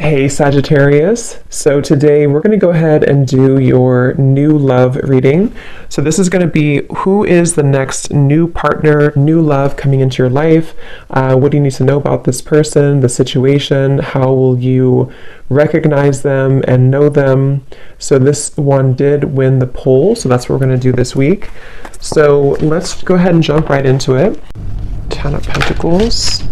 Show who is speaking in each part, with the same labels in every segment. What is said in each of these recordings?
Speaker 1: Hey Sagittarius, so today we're going to go ahead and do your new love reading. So this is going to be who is the next new partner, new love coming into your life. What do you need to know about this person, the situation? How will you recognize them and know them? So this one did win the poll, so that's what we're going to do this week. So let's go ahead and jump right into it. 10 of Pentacles.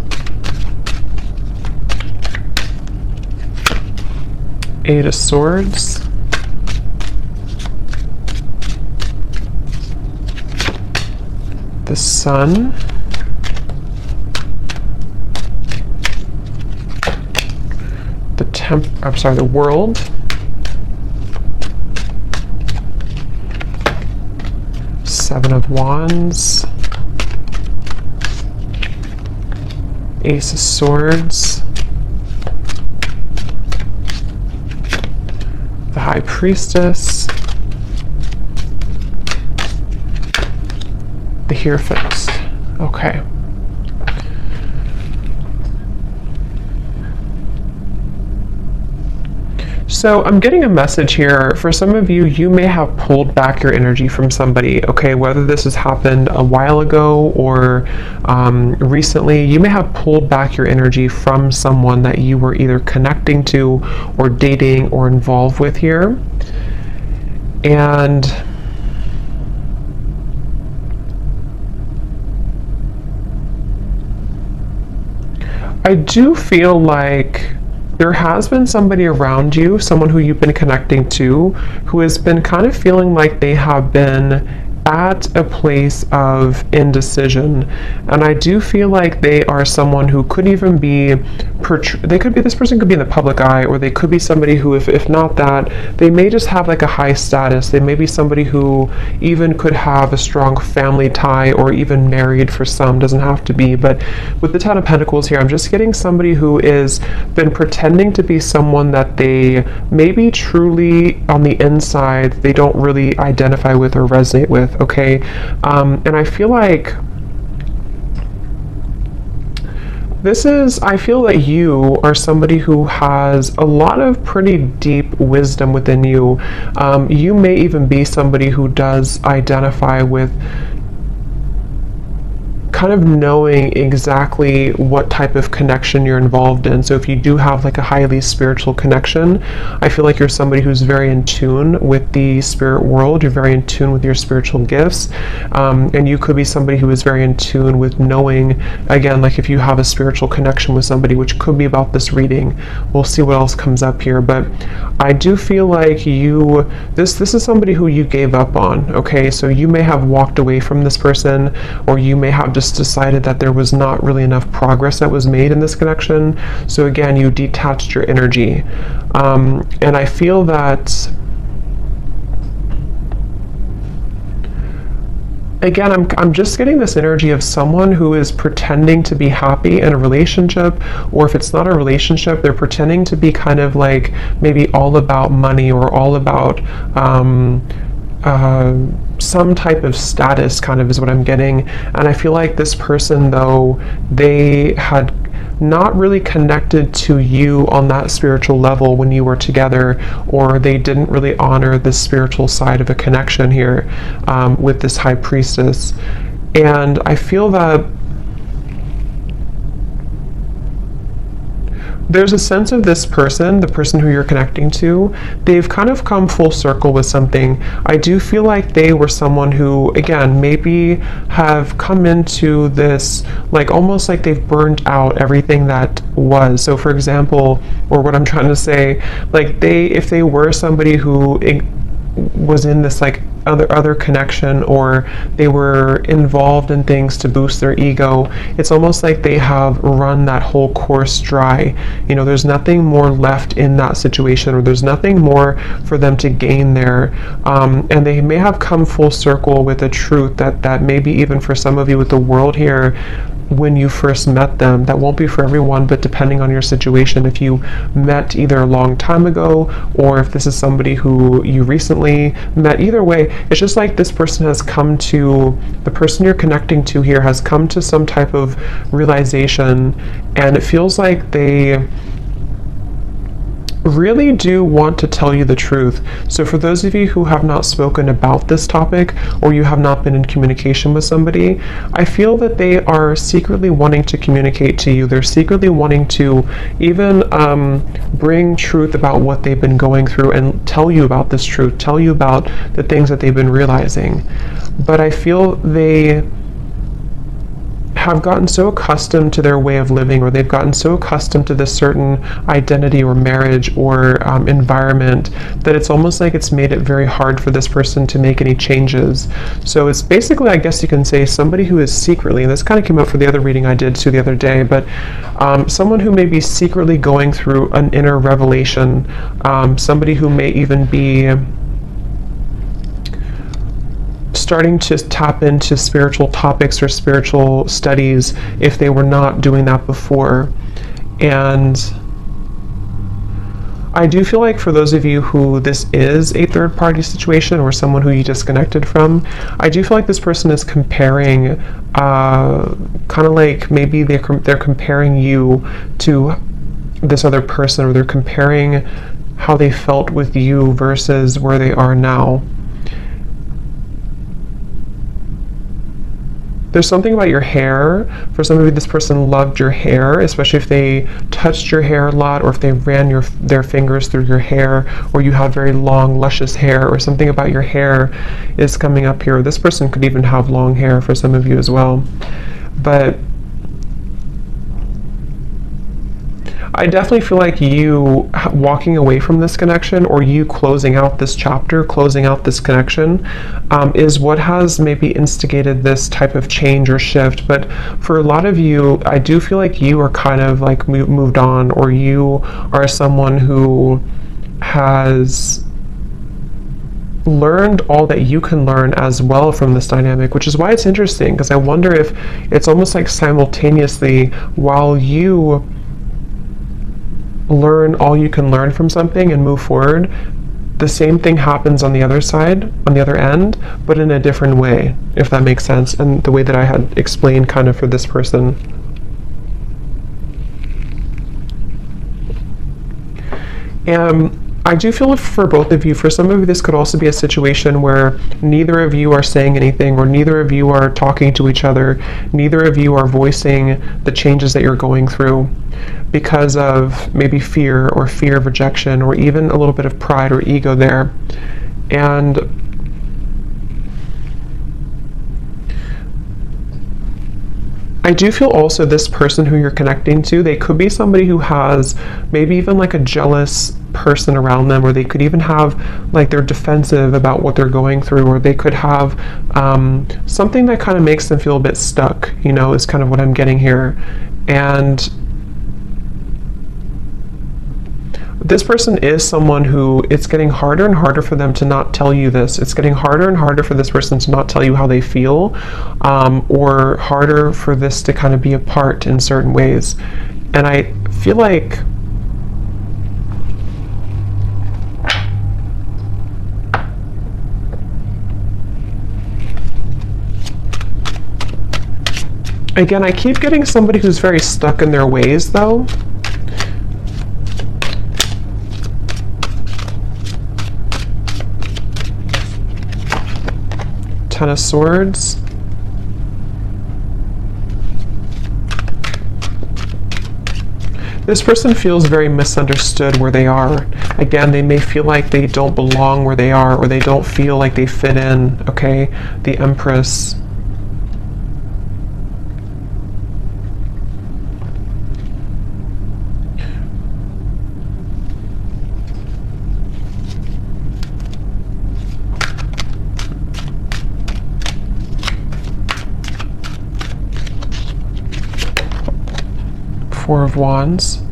Speaker 1: Eight of Swords, the Sun, the World, Seven of Wands, Ace of Swords, the High Priestess, the Hierophant. Okay. So I'm getting a message here. For some of you, you may have pulled back your energy from somebody, okay? Whether this has happened a while ago or recently, you may have pulled back your energy from someone that you were either connecting to or dating or involved with here. And I do feel like there has been somebody around you, someone who you've been connecting to, who has been kind of feeling like they have been at a place of indecision. And I do feel like they are someone who could even be, this person could be in the public eye, or they could be somebody who, if not that, they may just have like a high status. They may be somebody who even could have a strong family tie, or even married for some, doesn't have to be. But with the Ten of Pentacles here, I'm just getting somebody who is been pretending to be someone that they maybe truly on the inside, they don't really identify with or resonate with. Okay, and I feel like I feel that you are somebody who has a lot of pretty deep wisdom within you. You may even be somebody who does identify with kind of knowing exactly what type of connection you're involved in. So if you do have like a highly spiritual connection, I feel like you're somebody who's very in tune with the spirit world. You're very in tune with your spiritual gifts. And you could be somebody who is very in tune with knowing, again, like if you have a spiritual connection with somebody, which could be about this reading. We'll see what else comes up here. But I do feel like this is somebody who you gave up on. Okay, so you may have walked away from this person, or you may have just decided that there was not really enough progress that was made in this connection. So again, you detached your energy. And I feel that, again, I'm just getting this energy of someone who is pretending to be happy in a relationship, or if it's not a relationship, they're pretending to be kind of like maybe all about money, or all about some type of status, kind of is what I'm getting. And I feel like this person, though, they had not really connected to you on that spiritual level when you were together, or they didn't really honor the spiritual side of a connection here with this High Priestess. And I feel that there's a sense of this person, the person who you're connecting to, they've kind of come full circle with something. I do feel like they were someone who, again, maybe have come into this, like almost like they've burned out everything that was. So for example, or what I'm trying to say, like if they were somebody who was in this like other connection, or they were involved in things to boost their ego, it's almost like they have run that whole course dry. You know, there's nothing more left in that situation, or there's nothing more for them to gain there. And they may have come full circle with a truth that maybe even for some of you with the World here, when you first met them, that won't be for everyone, but depending on your situation, if you met either a long time ago, or if this is somebody who you recently met, either way, it's just like this person has come to, the person you're connecting to here has come to some type of realization, and it feels like they really do want to tell you the truth. So for those of you who have not spoken about this topic, or you have not been in communication with somebody, I feel that they are secretly wanting to communicate to you. They're secretly wanting to even bring truth about what they've been going through and tell you about this truth, tell you about the things that they've been realizing. But I feel they have gotten so accustomed to their way of living, or they've gotten so accustomed to this certain identity or marriage or environment, that it's almost like it's made it very hard for this person to make any changes. So it's basically, I guess you can say, somebody who is secretly, and this kind of came up for the other reading I did too the other day, but someone who may be secretly going through an inner revelation, somebody who may even be starting to tap into spiritual topics or spiritual studies if they were not doing that before. And I do feel like for those of you who this is a third party situation, or someone who you disconnected from, I do feel like this person is comparing, kind of like maybe they're comparing you to this other person, or they're comparing how they felt with you versus where they are now. There's something about your hair. For some of you, this person loved your hair, especially if they touched your hair a lot, or if they ran their fingers through your hair, or you have very long, luscious hair, or something about your hair is coming up here. This person could even have long hair for some of you as well. But I definitely feel like you walking away from this connection, or you closing out this chapter, closing out this connection, is what has maybe instigated this type of change or shift. But for a lot of you, I do feel like you are kind of like moved on, or you are someone who has learned all that you can learn as well from this dynamic, which is why it's interesting, because I wonder if it's almost like simultaneously, while you learn all you can learn from something and move forward, the same thing happens on the other side, on the other end, but in a different way, if that makes sense, and the way that I had explained kind of for this person. I do feel for both of you, for some of you, this could also be a situation where neither of you are saying anything, or neither of you are talking to each other, neither of you are voicing the changes that you're going through because of maybe fear of rejection, or even a little bit of pride or ego there. And I do feel also this person who you're connecting to, they could be somebody who has maybe even like a jealous person around them, or they could even have like they're defensive about what they're going through, or they could have something that kind of makes them feel a bit stuck, you know, is kind of what I'm getting here. And this person is someone who, it's getting harder and harder for them to not tell you this. It's getting harder and harder for this person to not tell you how they feel, or harder for this to kind of be apart in certain ways. And I feel like again, I keep getting somebody who's very stuck in their ways though. Ten of Swords. This person feels very misunderstood where they are. Again, they may feel like they don't belong where they are, or they don't feel like they fit in, okay? The Empress. Four of Wands.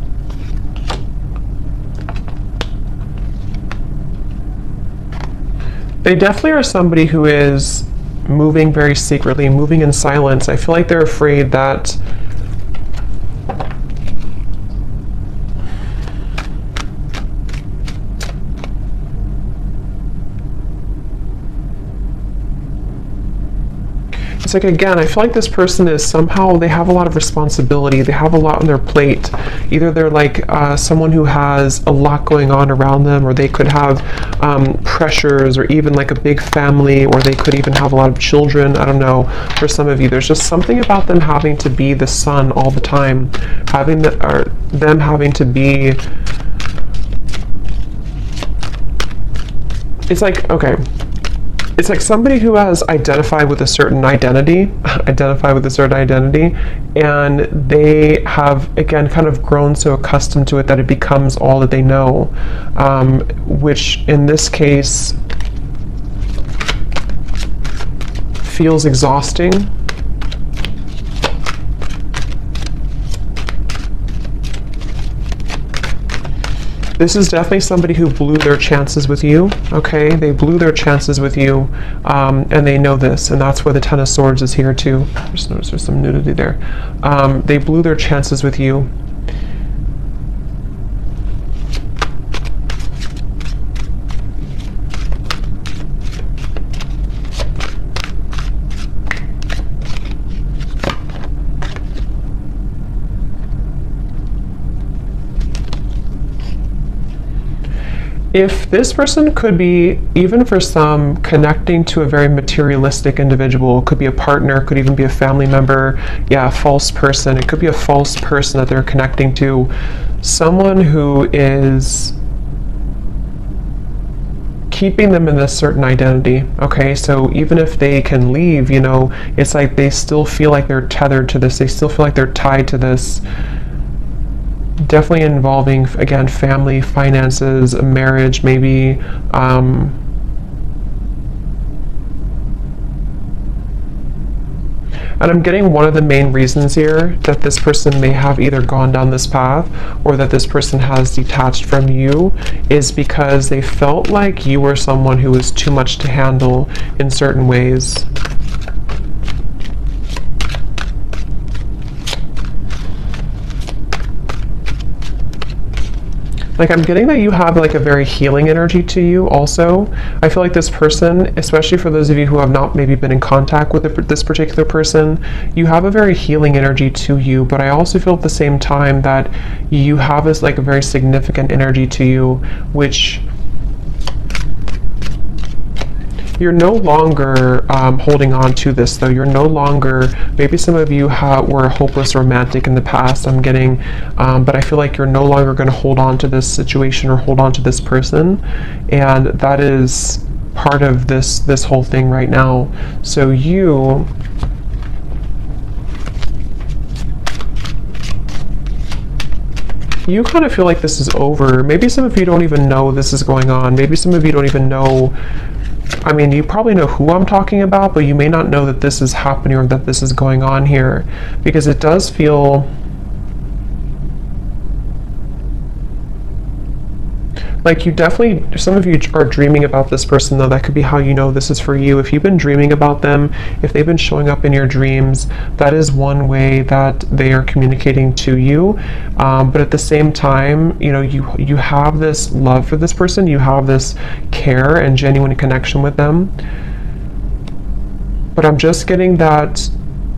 Speaker 1: They definitely are somebody who is moving very secretly, moving in silence. I feel like they're afraid that it's like, again, I feel like this person is somehow, they have a lot of responsibility, they have a lot on their plate. Either they're like someone who has a lot going on around them, or they could have pressures, or even like a big family, or they could even have a lot of children. I don't know. For some of you, there's just something about them having to be the sun all the time, them having to be, it's like, okay, it's like somebody who has identified with a certain identity, and they have, again, kind of grown so accustomed to it that it becomes all that they know, which in this case feels exhausting. This is definitely somebody who blew their chances with you, okay? They blew their chances with you, and they know this, and that's where the Ten of Swords is here too. Just notice there's some nudity there. They blew their chances with you. If this person could be, even for some, connecting to a very materialistic individual, could be a partner, could even be a family member, yeah, a false person. It could be a false person that they're connecting to, someone who is keeping them in this certain identity, okay? So even if they can leave, you know, it's like they still feel like they're tethered to this, they still feel like they're tied to this. Definitely involving, again, family, finances, marriage, maybe. And I'm getting one of the main reasons here that this person may have either gone down this path or that this person has detached from you is because they felt like you were someone who was too much to handle in certain ways. Like, I'm getting that you have like a very healing energy to you also. I feel like this person, especially for those of you who have not maybe been in contact with this particular person, you have a very healing energy to you, but I also feel at the same time that you have this like a very significant energy to you, which you're no longer holding on to this, though. You're no longer, maybe some of you were a hopeless romantic in the past, I'm getting, but I feel like you're no longer going to hold on to this situation or hold on to this person, and that is part of this whole thing right now. So you kind of feel like this is over. Maybe some of you don't even know this is going on. Maybe some of you don't even know, I mean, you probably know who I'm talking about, but you may not know that this is happening or that this is going on here, because it does feel like you definitely, some of you are dreaming about this person, though. That could be how you know this is for you. If you've been dreaming about them, if they've been showing up in your dreams, that is one way that they are communicating to you. But at the same time, you know, you have this love for this person, you have this care and genuine connection with them. But I'm just getting that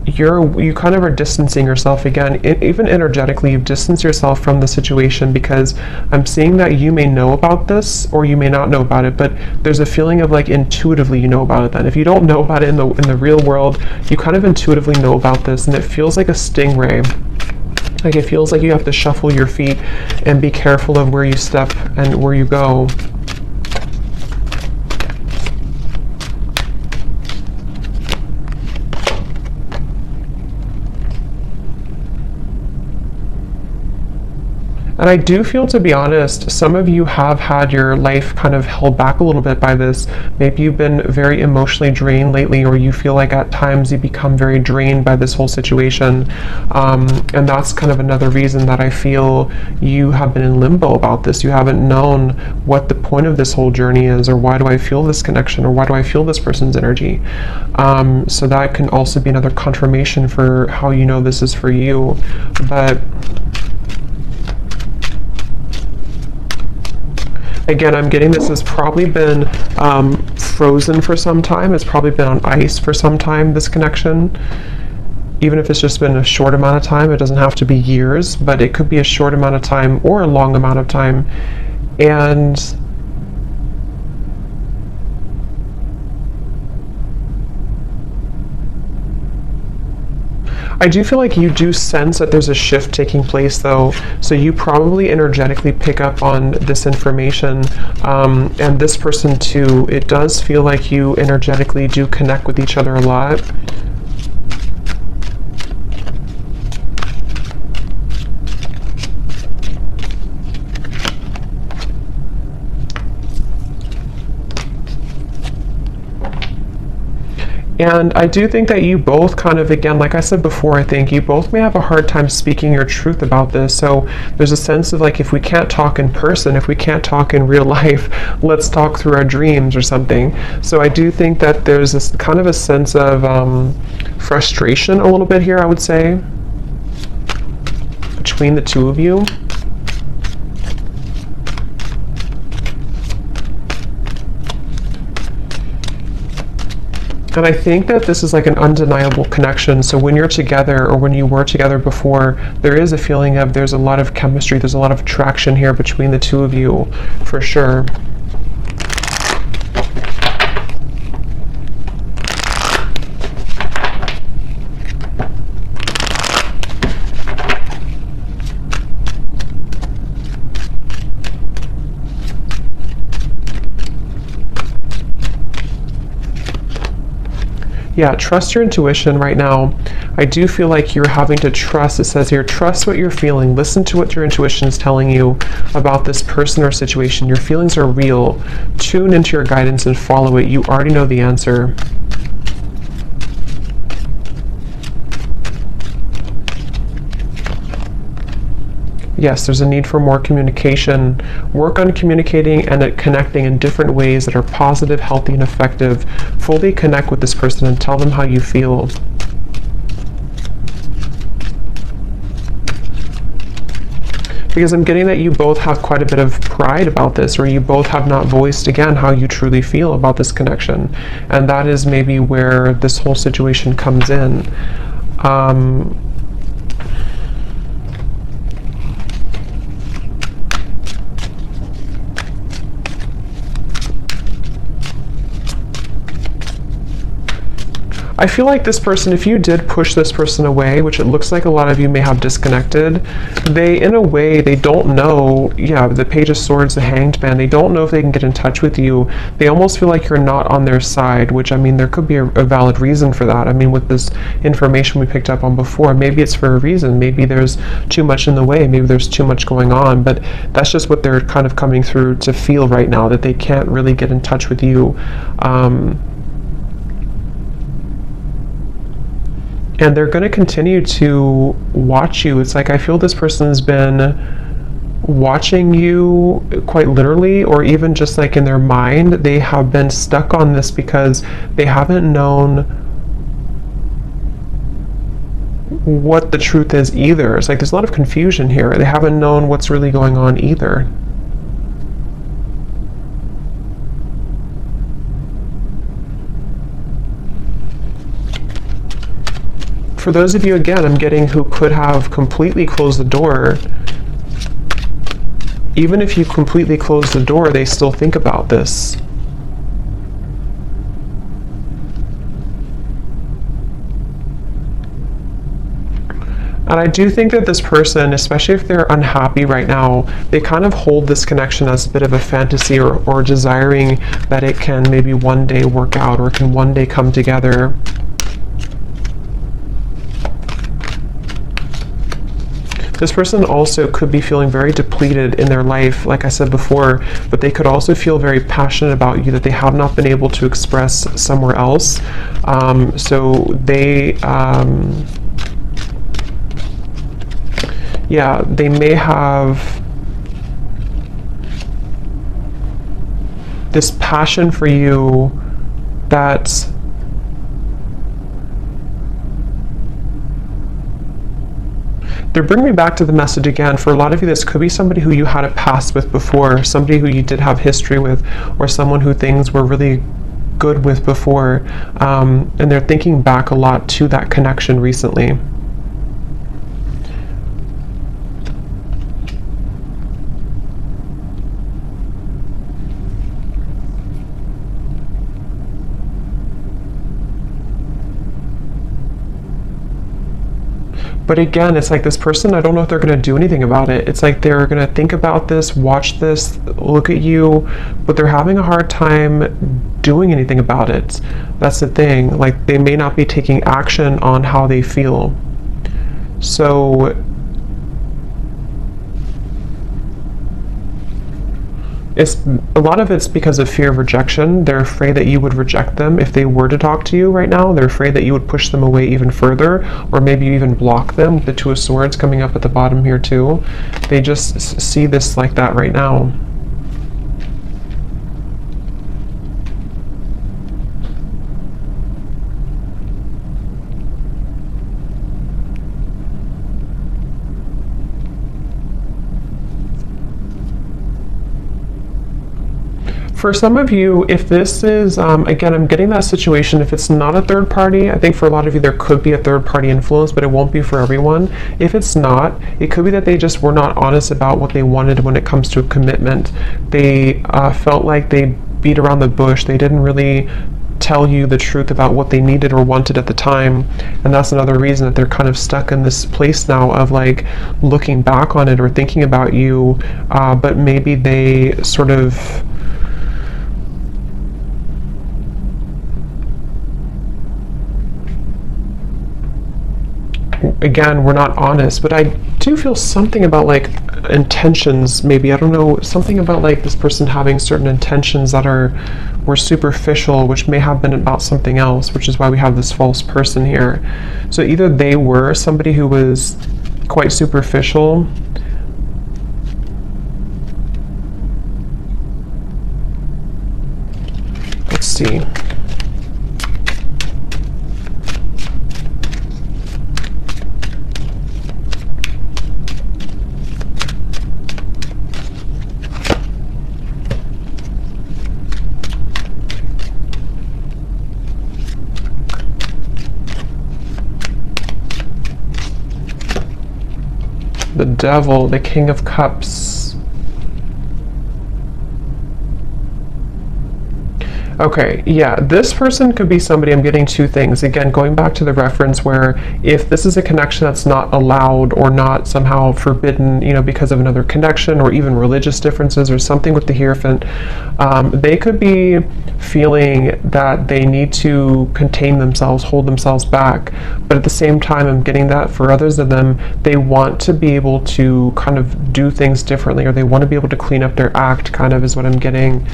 Speaker 1: you kind of are distancing yourself again, even energetically. You've distanced yourself from the situation, because I'm seeing that you may know about this or you may not know about it, but there's a feeling of like intuitively you know about it. Then if you don't know about it in the real world, you kind of intuitively know about this, and it feels like a stingray. Like, it feels like you have to shuffle your feet and be careful of where you step and where you go. And I do feel, to be honest, some of you have had your life kind of held back a little bit by this. Maybe you've been very emotionally drained lately, or you feel like at times you become very drained by this whole situation. And that's kind of another reason that I feel you have been in limbo about this. You haven't known what the point of this whole journey is, or why do I feel this connection, or why do I feel this person's energy. So that can also be another confirmation for how you know this is for you. But again, I'm getting this has probably been frozen for some time. It's probably been on ice for some time, this connection. Even if it's just been a short amount of time, it doesn't have to be years, but it could be a short amount of time or a long amount of time. And I do feel like you do sense that there's a shift taking place, though, so you probably energetically pick up on this information, and this person too. It does feel like you energetically do connect with each other a lot. And I do think that you both kind of, again, like I said before, I think you both may have a hard time speaking your truth about this. So there's a sense of like, if we can't talk in person, if we can't talk in real life, let's talk through our dreams or something. So I do think that there's this kind of a sense of frustration a little bit here, I would say, between the two of you. And I think that this is like an undeniable connection. So when you're together, or when you were together before, there is a feeling of there's a lot of chemistry, there's a lot of attraction here between the two of you, for sure. Yeah, trust your intuition right now. I do feel like you're having to trust. It says here, trust what you're feeling. Listen to what your intuition is telling you about this person or situation. Your feelings are real. Tune into your guidance and follow it. You already know the answer. Yes, there's a need for more communication. Work on communicating and connecting in different ways that are positive, healthy, and effective. Fully connect with this person and tell them how you feel. Because I'm getting that you both have quite a bit of pride about this, or you both have not voiced, again, how you truly feel about this connection. And that is maybe where this whole situation comes in. I feel like this person, if you did push this person away, which it looks like a lot of you may have disconnected, they, in a way, they don't know, yeah, the Page of Swords, the Hanged Man, they don't know if they can get in touch with you. They almost feel like you're not on their side, which, I mean, there could be a valid reason for that. I mean, with this information we picked up on before, maybe it's for a reason. Maybe there's too much in the way. Maybe there's too much going on, but that's just what they're kind of coming through to feel right now, that they can't really get in touch with you. And they're going to continue to watch you. It's like I feel this person has been watching you quite literally, or even just like in their mind. They have been stuck on this because they haven't known what the truth is either. It's like there's a lot of confusion here. They haven't known what's really going on either. For those of you, again, I'm getting who could have completely closed the door, even if you completely close the door, they still think about this. And I do think that this person, especially if they're unhappy right now, they kind of hold this connection as a bit of a fantasy, or desiring that it can maybe one day work out, or can one day come together. This person also could be feeling very depleted in their life, like I said before, but they could also feel very passionate about you that they have not been able to express somewhere else. So they, yeah, they may have this passion for you that they're bringing me back to the message again. For a lot of you, this could be somebody who you had a past with before, somebody who you did have history with, or someone who things were really good with before, and they're thinking back a lot to that connection recently. But again, it's like this person, I don't know if they're going to do anything about it. It's like they're going to think about this, watch this, look at you, but they're having a hard time doing anything about it. That's the thing. Like, they may not be taking action on how they feel. So it's a lot of it's because of fear of rejection. They're afraid that you would reject them if they were to talk to you right now. They're afraid that you would push them away even further, or maybe you even block them. The Two of Swords coming up at the bottom here too. They just see this like that right now. For some of you, if this is, again, I'm getting that situation, if it's not a third party, I think for a lot of you there could be a third party influence, but it won't be for everyone. If it's not, it could be that they just were not honest about what they wanted when it comes to a commitment. They felt like they beat around the bush. They didn't really tell you the truth about what they needed or wanted at the time, and that's another reason that they're kind of stuck in this place now of like looking back on it or thinking about you, but maybe they sort of again, we're not honest, but I do feel something about like intentions, maybe, I don't know, something about like this person having certain intentions that were superficial, which may have been about something else, which is why we have this false person here. So either they were somebody who was quite superficial, let's see. The Devil, the King of Cups. Okay, yeah, this person could be somebody, I'm getting two things. Again, going back to the reference where if this is a connection that's not allowed or not somehow forbidden, you know, because of another connection or even religious differences or something with the Hierophant, they could be feeling that they need to contain themselves, hold themselves back. But at the same time, I'm getting that for others of them, they want to be able to kind of do things differently, or they want to be able to clean up their act, kind of is what I'm getting.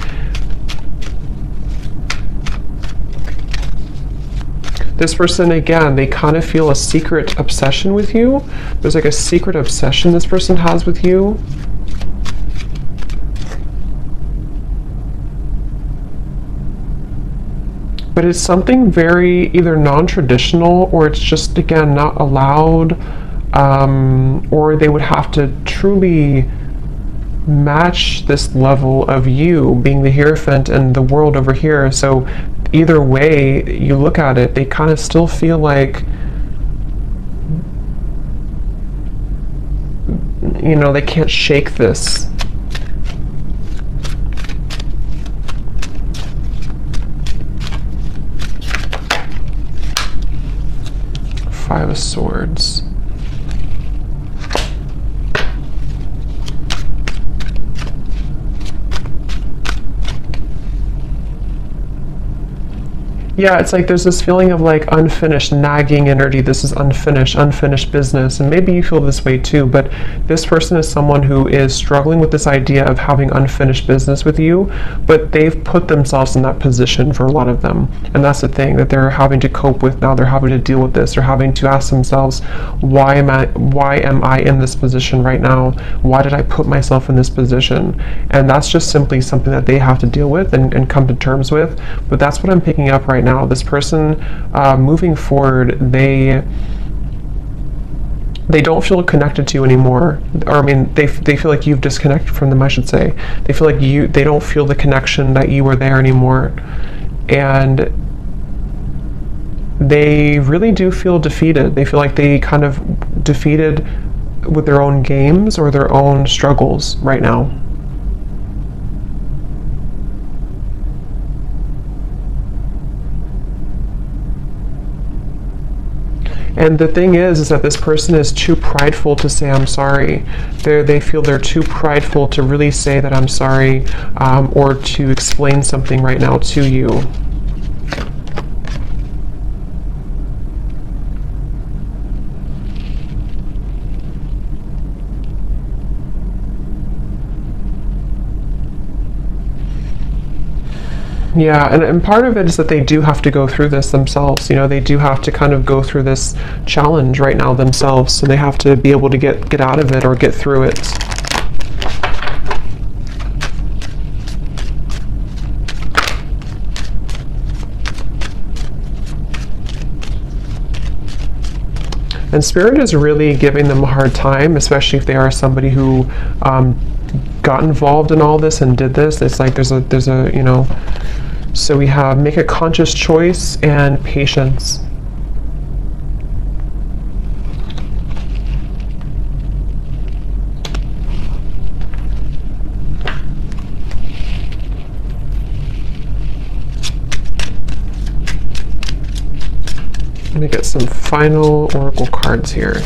Speaker 1: This person, again, they kind of feel a secret obsession with you. There's like a secret obsession this person has with you. But it's something very either non-traditional, or it's just, again, not allowed, or they would have to truly match this level of you being the Hierophant and the world over here. So either way you look at it, they kind of still feel like, you know, they can't shake this. Five of Swords. Yeah, it's like there's this feeling of like unfinished, nagging energy. This is unfinished business. And maybe you feel this way too, but this person is someone who is struggling with this idea of having unfinished business with you, but they've put themselves in that position for a lot of them. And that's the thing that they're having to cope with now. They're having to deal with this. They're having to ask themselves, why am I in this position right now? Why did I put myself in this position? And that's just simply something that they have to deal with and come to terms with. But that's what I'm picking up right now. This person, moving forward, they don't feel connected to you anymore, or I mean, they feel like you've disconnected from them, I should say. They feel like they don't feel the connection that you were there anymore, and they really do feel defeated. They feel like they kind of defeated with their own games or their own struggles right now. And the thing is that this person is too prideful to say I'm sorry. They feel they're too prideful to really say that I'm sorry, or to explain something right now to you. Yeah, and part of it is that they do have to go through this themselves. You know, they do have to kind of go through this challenge right now themselves. So they have to be able to get out of it or get through it. And Spirit is really giving them a hard time, especially if they are somebody who got involved in all this and did this. It's like there's a you know. So we have make a conscious choice and patience. Let me get some final oracle cards here.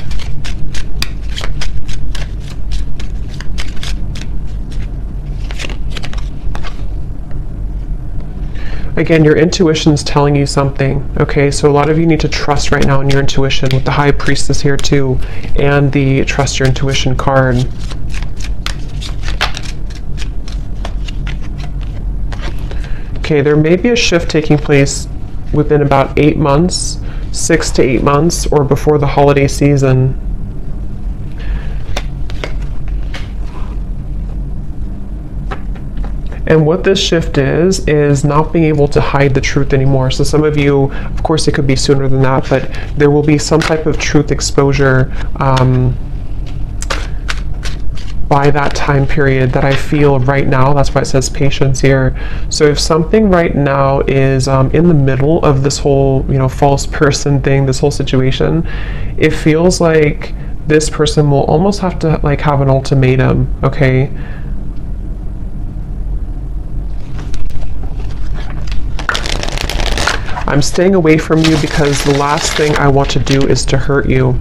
Speaker 1: Again, your intuition's telling you something, okay? So a lot of you need to trust right now in your intuition with the High Priestess here too, and the Trust Your Intuition card. Okay, there may be a shift taking place within about 8 months, 6 to 8 months, or before the holiday season. And what this shift is not being able to hide the truth anymore. So some of you, of course it could be sooner than that, but there will be some type of truth exposure by that time period that I feel right now. That's why it says patience here. So if something right now is in the middle of this whole, you know, false person thing, this whole situation, it feels like this person will almost have to like have an ultimatum, okay? I'm staying away from you because the last thing I want to do is to hurt you.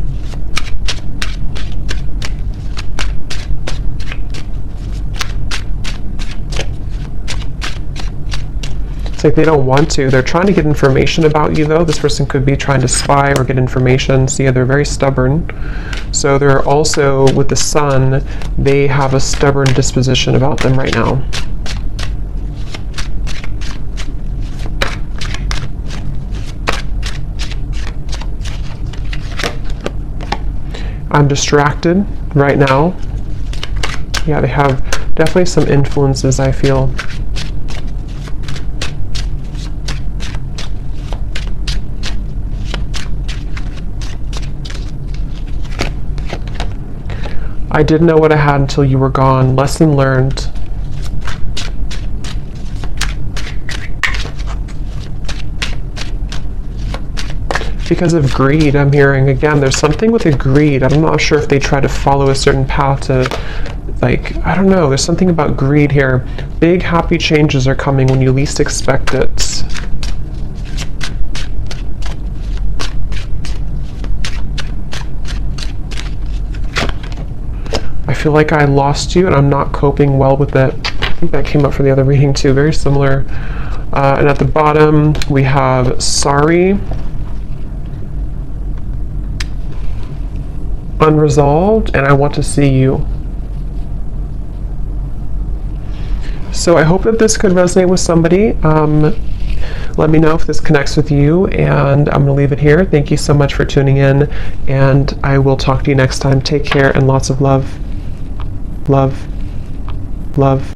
Speaker 1: It's like they don't want to. They're trying to get information about you though. This person could be trying to spy or get information. So yeah, they're very stubborn. So they're also, with the Sun, they have a stubborn disposition about them right now. I'm distracted right now. Yeah, they have definitely some influences, I feel. I didn't know what I had until you were gone. Lesson learned. Because of greed, I'm hearing. Again, there's something with the greed. I'm not sure if they try to follow a certain path to, like, I don't know. There's something about greed here. Big happy changes are coming when you least expect it. I feel like I lost you and I'm not coping well with it. I think that came up for the other reading too. Very similar. And at the bottom, we have sorry. Unresolved, and I want to see you. So I hope that this could resonate with somebody. Let me know if this connects with you, and I'm going to leave it here. Thank you so much for tuning in, and I will talk to you next time. Take care and lots of love. Love. Love.